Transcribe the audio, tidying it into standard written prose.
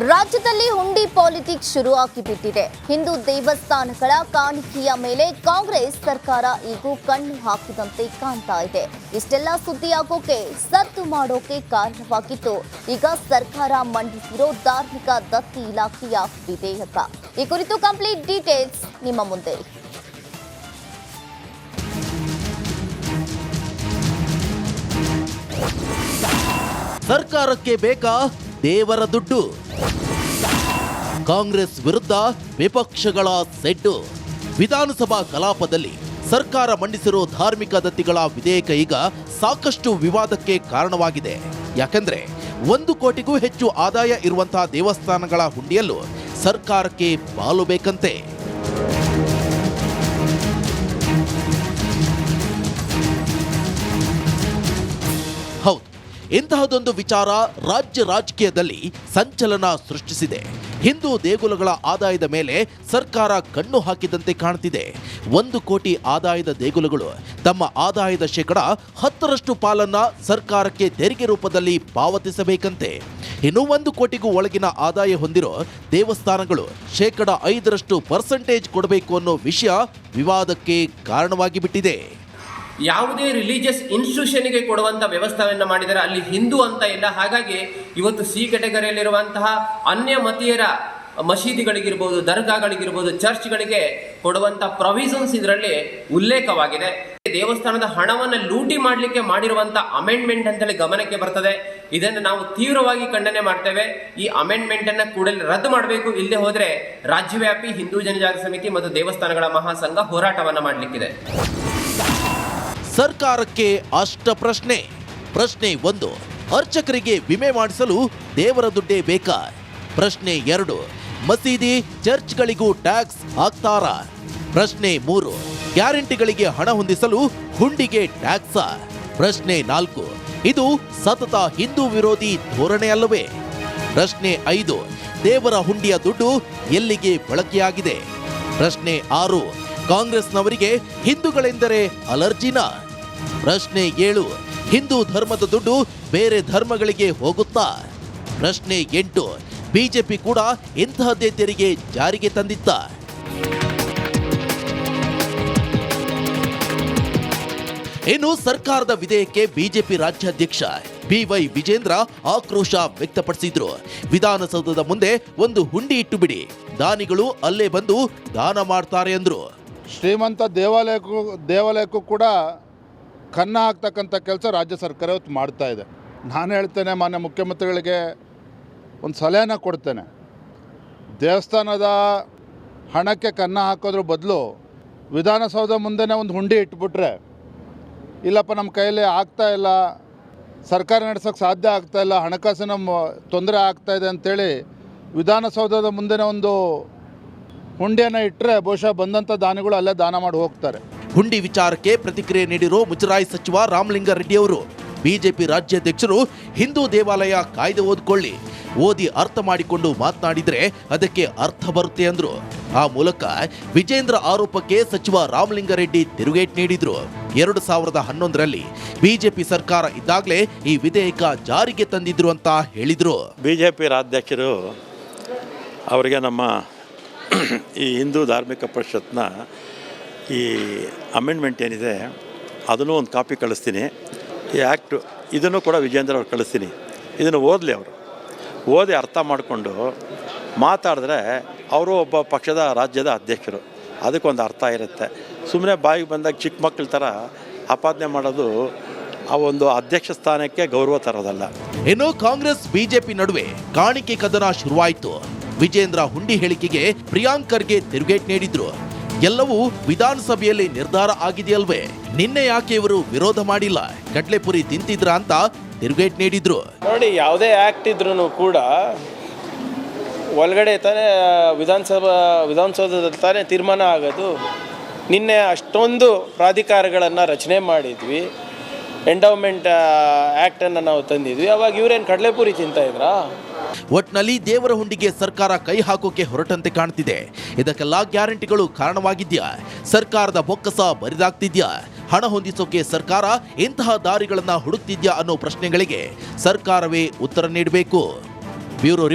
ರಾಜ್ಯದಲ್ಲಿ ಹುಂಡಿ ಪಾಲಿಟಿಕ್ಸ್ ಶುರು ಆಗಿಬಿಟ್ಟಿದೆ. ಹಿಂದೂ ದೇವಸ್ಥಾನಗಳ ಕಾಣಿಕೆಯ ಮೇಲೆ ಕಾಂಗ್ರೆಸ್ ಸರ್ಕಾರ ಈಗೂ ಕಣ್ಣು ಹಾಕಿದಂತೆ ಕಾಣ್ತಾ ಇದೆ. ಇಷ್ಟೆಲ್ಲ ಸುದ್ದಿಯಾಗೋಕೆ ಸದ್ದು ಮಾಡೋಕೆ ಕಾರಣವಾಗಿತ್ತು ಈಗ ಸರ್ಕಾರ ಮಂಡಿಸಿರೋ ಧಾರ್ಮಿಕ ದತ್ತಿ ಇಲಾಖೆಯ ವಿಧೇಯಕ. ಈ ಕುರಿತು ಕಂಪ್ಲೀಟ್ ಡೀಟೇಲ್ಸ್ ನಿಮ್ಮ ಮುಂದೆ. ಸರ್ಕಾರಕ್ಕೆ ಬೇಕಾ ದೇವರ ದುಡ್ಡು? ಕಾಂಗ್ರೆಸ್ ವಿರುದ್ಧ ವಿಪಕ್ಷಗಳ ಸೆಡ್ಡು. ವಿಧಾನಸಭಾ ಕಲಾಪದಲ್ಲಿ ಸರ್ಕಾರ ಮಂಡಿಸಿರೋ ಧಾರ್ಮಿಕ ದತ್ತಿಗಳ ವಿಧೇಯಕ ಈಗ ಸಾಕಷ್ಟು ವಿವಾದಕ್ಕೆ ಕಾರಣವಾಗಿದೆ. ಯಾಕಂದ್ರೆ 1 ಕೋಟಿಗೂ ಹೆಚ್ಚು ಆದಾಯ ಇರುವಂತಹ ದೇವಸ್ಥಾನಗಳ ಹುಂಡಿಯಲ್ಲೂ ಸರ್ಕಾರಕ್ಕೆ ಪಾಲು ಬೇಕಂತೆ. ಹೌದು, ಇಂತಹದೊಂದು ವಿಚಾರ ರಾಜ್ಯ ರಾಜಕೀಯದಲ್ಲಿ ಸಂಚಲನ ಸೃಷ್ಟಿಸಿದೆ. ಹಿಂದೂ ದೇಗುಲಗಳ ಆದಾಯದ ಮೇಲೆ ಸರ್ಕಾರ ಕಣ್ಣು ಹಾಕಿದಂತೆ ಕಾಣ್ತಿದೆ. 1 ಕೋಟಿ ಆದಾಯದ ದೇಗುಲಗಳು ತಮ್ಮ ಆದಾಯದ ಶೇಕಡ 10ರಷ್ಟು ಪಾಲನ್ನ ಸರ್ಕಾರಕ್ಕೆ ತೆರಿಗೆ ರೂಪದಲ್ಲಿ ಪಾವತಿಸಬೇಕಂತೆ. ಇನ್ನು 1 ಕೋಟಿಗೂ ಒಳಗಿನ ಆದಾಯ ಹೊಂದಿರೋ ದೇವಸ್ಥಾನಗಳು ಶೇಕಡ 5ರಷ್ಟು ಪರ್ಸೆಂಟೇಜ್ ಕೊಡಬೇಕು ಅನ್ನೋ ವಿಷಯ ವಿವಾದಕ್ಕೆ ಕಾರಣವಾಗಿ ಬಿಟ್ಟಿದೆ. ಯಾವುದೇ ರಿಲಿಜಿಯಸ್ ಇನ್ಸ್ಟಿಟ್ಯೂಷನ್ಗೆ ಕೊಡುವಂಥ ವ್ಯವಸ್ಥೆಯನ್ನು ಮಾಡಿದರೆ ಅಲ್ಲಿ ಹಿಂದೂ ಅಂತ ಇಲ್ಲ. ಹಾಗಾಗಿ ಇವತ್ತು ಸಿ ಕ್ಯಾಟಗರಿಯಲ್ಲಿರುವಂತಹ ಅನ್ಯ ಮತೀಯರ ಮಸೀದಿಗಳಿಗಿರ್ಬೋದು, ದರ್ಗಾಗಳಿಗಿರ್ಬೋದು, ಚರ್ಚ್ಗಳಿಗೆ ಕೊಡುವಂಥ ಪ್ರೊವಿಷನ್ಸ್ ಇದರಲ್ಲಿ ಉಲ್ಲೇಖವಾಗಿದೆ. ದೇವಸ್ಥಾನದ ಹಣವನ್ನು ಲೂಟಿ ಮಾಡಲಿಕ್ಕೆ ಮಾಡಿರುವಂಥ ಅಮೆಂಡ್ಮೆಂಟ್ ಅಂತೇಳಿ ಗಮನಕ್ಕೆ ಬರ್ತದೆ. ಇದನ್ನು ನಾವು ತೀವ್ರವಾಗಿ ಖಂಡನೆ ಮಾಡ್ತೇವೆ. ಈ ಅಮೆಂಡ್ಮೆಂಟ್ ಅನ್ನು ಕೂಡಲೇ ರದ್ದು ಮಾಡಬೇಕು. ಇಲ್ಲದೆ ಹೋದರೆ ರಾಜ್ಯವ್ಯಾಪಿ ಹಿಂದೂ ಜನಜಾಗೃತಿ ಸಮಿತಿ ಮತ್ತು ದೇವಸ್ಥಾನಗಳ ಮಹಾಸಂಘ ಹೋರಾಟವನ್ನು ಮಾಡಲಿಕ್ಕಿದೆ. ಸರ್ಕಾರಕ್ಕೆ ಅಷ್ಟ ಪ್ರಶ್ನೆ. ಪ್ರಶ್ನೆ 1, ಅರ್ಚಕರಿಗೆ ವಿಮೆ ಮಾಡಿಸಲು ದೇವರ ದುಡ್ಡೇ ಬೇಕಾ? ಪ್ರಶ್ನೆ 2, ಮಸೀದಿ ಚರ್ಚ್ಗಳಿಗೂ ಟ್ಯಾಕ್ಸ್ ಹಾಕ್ತಾರಾ? ಪ್ರಶ್ನೆ 3, ಗ್ಯಾರಂಟಿಗಳಿಗೆ ಹಣ ಹೊಂದಿಸಲು ಹುಂಡಿಗೆ ಟ್ಯಾಕ್ಸ? ಪ್ರಶ್ನೆ 4, ಇದು ಸತತ ಹಿಂದೂ ವಿರೋಧಿ ಧೋರಣೆ ಅಲ್ಲವೇ? ಪ್ರಶ್ನೆ 5, ದೇವರ ಹುಂಡಿಯ ದುಡ್ಡು ಎಲ್ಲಿಗೆ ಬಳಕೆಯಾಗಿದೆ? ಪ್ರಶ್ನೆ 6, ಕಾಂಗ್ರೆಸ್ನವರಿಗೆ ಹಿಂದೂಗಳೆಂದರೆ ಅಲರ್ಜಿನಾ? ಪ್ರಶ್ನೆ 7, ಹಿಂದೂ ಧರ್ಮದ ದುಡ್ಡು ಬೇರೆ ಧರ್ಮಗಳಿಗೆ ಹೋಗುತ್ತಾ? ಪ್ರಶ್ನೆ 8, ಬಿಜೆಪಿ ಕೂಡ ಇಂತಹದ್ದೇ ತೆರಿಗೆ ಜಾರಿಗೆ ತಂದಿತ್ತ? ಇನ್ನು ಸರ್ಕಾರದ ವಿಧೇಯಕಕ್ಕೆ ಬಿಜೆಪಿ ರಾಜ್ಯಾಧ್ಯಕ್ಷ BY ವಿಜೇಂದ್ರ ಆಕ್ರೋಶ ವ್ಯಕ್ತಪಡಿಸಿದ್ರು. ವಿಧಾನಸೌಧದ ಮುಂದೆ ಒಂದು ಹುಂಡಿ ಇಟ್ಟು ಬಿಡಿ, ದಾನಿಗಳು ಅಲ್ಲೇ ಬಂದು ದಾನ ಮಾಡ್ತಾರೆ ಅಂದ್ರು. ಶ್ರೀಮಂತ ದೇವಾಲಯಕ್ಕೂ ಕೂಡ ಕನ್ನ ಹಾಕ್ತಕ್ಕಂಥ ಕೆಲಸ ರಾಜ್ಯ ಸರ್ಕಾರ ಇವತ್ತು ಮಾಡ್ತಾ ಇದೆ. ನಾನು ಹೇಳ್ತೇನೆ, ಮಾನ್ಯ ಮುಖ್ಯಮಂತ್ರಿಗಳಿಗೆ ಒಂದು ಸಲಹೆನ ಕೊಡ್ತೇನೆ. ದೇವಸ್ಥಾನದ ಹಣಕ್ಕೆ ಕನ್ನ ಹಾಕೋದ್ರ ಬದಲು ವಿಧಾನಸೌಧ ಮುಂದೆನೇ ಒಂದು ಹುಂಡಿ ಇಟ್ಬಿಟ್ರೆ, ಇಲ್ಲಪ್ಪ ನಮ್ಮ ಕೈಯಲ್ಲಿ ಆಗ್ತಾ ಇಲ್ಲ, ಸರ್ಕಾರ ನಡೆಸೋಕ್ಕೆ ಸಾಧ್ಯ ಆಗ್ತಾ ಇಲ್ಲ, ಹಣಕಾಸಿನ ತೊಂದರೆ ಆಗ್ತಾ ಇದೆ ಅಂಥೇಳಿ ವಿಧಾನಸೌಧದ ಮುಂದೆನೇ ಒಂದು ಹುಂಡಿಯನ್ನು ಇಟ್ಟರೆ ಬಹುಶಃ ಬಂದಂಥ ದಾನಿಗಳು ಅಲ್ಲೇ ದಾನ ಮಾಡಿ ಹೋಗ್ತಾರೆ. ಹುಂಡಿ ವಿಚಾರಕ್ಕೆ ಪ್ರತಿಕ್ರಿಯೆ ನೀಡಿರೋ ಮುಜರಾಯಿ ಸಚಿವ ರಾಮಲಿಂಗಾರೆಡ್ಡಿ ಅವರು, ಬಿಜೆಪಿ ರಾಜ್ಯಾಧ್ಯಕ್ಷರು ಹಿಂದೂ ದೇವಾಲಯ ಕಾಯ್ದೆ ಓದಿ ಅರ್ಥ ಮಾಡಿಕೊಂಡು ಮಾತನಾಡಿದ್ರೆ ಅದಕ್ಕೆ ಅರ್ಥ ಬರುತ್ತೆ ಅಂದ್ರು. ಆ ಮೂಲಕ ವಿಜೇಂದ್ರ ಆರೋಪಕ್ಕೆ ಸಚಿವ ರಾಮಲಿಂಗಾರೆಡ್ಡಿ ತಿರುಗೇಟ್ ನೀಡಿದ್ರು. 2011ರಲ್ಲಿ ಬಿಜೆಪಿ ಸರ್ಕಾರ ಇದ್ದಾಗಲೇ ಈ ವಿಧೇಯಕ ಜಾರಿಗೆ ತಂದಿದ್ರು ಅಂತ ಹೇಳಿದ್ರು. ಬಿಜೆಪಿ ರಾಜ್ಯಾಧ್ಯಕ್ಷರು ಅವರಿಗೆ ನಮ್ಮ ಈ ಹಿಂದೂ ಧಾರ್ಮಿಕ ಪರಿಷತ್ನ ಈ ಅಮೆಂಡ್ಮೆಂಟ್ ಏನಿದೆ ಅದನ್ನು ಒಂದು ಕಾಪಿ ಕಳಿಸ್ತೀನಿ. ಈ ಆ್ಯಕ್ಟು ಇದನ್ನು ಕೂಡ ವಿಜೇಂದ್ರ ಅವ್ರು ಕಳಿಸ್ತೀನಿ. ಇದನ್ನು ಓದಲಿ, ಅವರು ಓದಿ ಅರ್ಥ ಮಾಡಿಕೊಂಡು ಮಾತಾಡಿದ್ರೆ ಅವರು ಒಬ್ಬ ಪಕ್ಷದ ರಾಜ್ಯದ ಅಧ್ಯಕ್ಷರು, ಅದಕ್ಕೊಂದು ಅರ್ಥ ಇರುತ್ತೆ. ಸುಮ್ಮನೆ ಬಾಯಿಗೆ ಬಂದಾಗ ಚಿಕ್ಕ ಮಕ್ಕಳ ಥರ ಆಪಾದನೆ ಮಾಡೋದು ಆ ಒಂದು ಅಧ್ಯಕ್ಷ ಸ್ಥಾನಕ್ಕೆ ಗೌರವ ತರೋದಲ್ಲ. ಇನ್ನು ಕಾಂಗ್ರೆಸ್ ಬಿಜೆಪಿ ನಡುವೆ ಕಾಣಿಕೆ ಕದನ ಶುರುವಾಯಿತು. ವಿಜೇಂದ್ರ ಹುಂಡಿ ಹೇಳಿಕೆಗೆ ಪ್ರಿಯಾಂಕ್ ಖರ್ಗೆ ತಿರುಗೇಟ್ ನೀಡಿದ್ರು. ಎಲ್ಲವೂ ವಿಧಾನಸಭೆಯಲ್ಲಿ ನಿರ್ಧಾರ ಆಗಿದೆಯಲ್ವೇ, ನಿನ್ನೆ ಯಾಕೆ ಇವರು ವಿರೋಧ ಮಾಡಿಲ್ಲ, ಕಡ್ಲೆಪುರಿ ತಿಂತಿದ್ರ ಅಂತ ತಿರುಗೇಟ್ ನೀಡಿದ್ರು. ಯಾವುದೇ ಆ್ಯಕ್ಟ್ ಇದ್ರೂ ಕೂಡ ಒಳಗಡೆ ತಾನೇ ವಿಧಾನಸೌಧದಲ್ಲಿ ತಾನೇ ತೀರ್ಮಾನ ಆಗೋದು. ನಿನ್ನೆ ಅಷ್ಟೊಂದು ಪ್ರಾಧಿಕಾರಗಳನ್ನು ರಚನೆ ಮಾಡಿದ್ವಿ, ಎಂಡೌಮೆಂಟ್ ಆ್ಯಕ್ಟನ್ನು ನಾವು ತಂದಿದ್ವಿ. ಅವಾಗ ಇವರೇನು ಕಡಲೆಪುರಿ ತಿಂತಾ ಇದ್ರಾ? ಒಟ್ನಲ್ಲಿ ದೇವರ ಹುಂಡಿಗೆ ಸರ್ಕಾರ ಕೈ ಹಾಕೋಕೆ ಹೊರಟಂತೆ ಕಾಣ್ತಿದೆ. ಇದಕ್ಕೆಲ್ಲ ಗ್ಯಾರಂಟಿಗಳು ಕಾರಣವಾಗಿದ್ಯಾ? ಸರ್ಕಾರದ ಬೊಕ್ಕಸ ಬರಿದಾಗ್ತಿದ್ಯಾ? ಹಣ ಹೊಂದಿಸೋಕೆ ಸರ್ಕಾರ ಇಂತಹ ದಾರಿಗಳನ್ನ ಹುಡುಕ್ತಿದ್ಯಾ ಅನ್ನೋ ಪ್ರಶ್ನೆಗಳಿಗೆ ಸರ್ಕಾರವೇ ಉತ್ತರ ನೀಡಬೇಕು. Bureau report.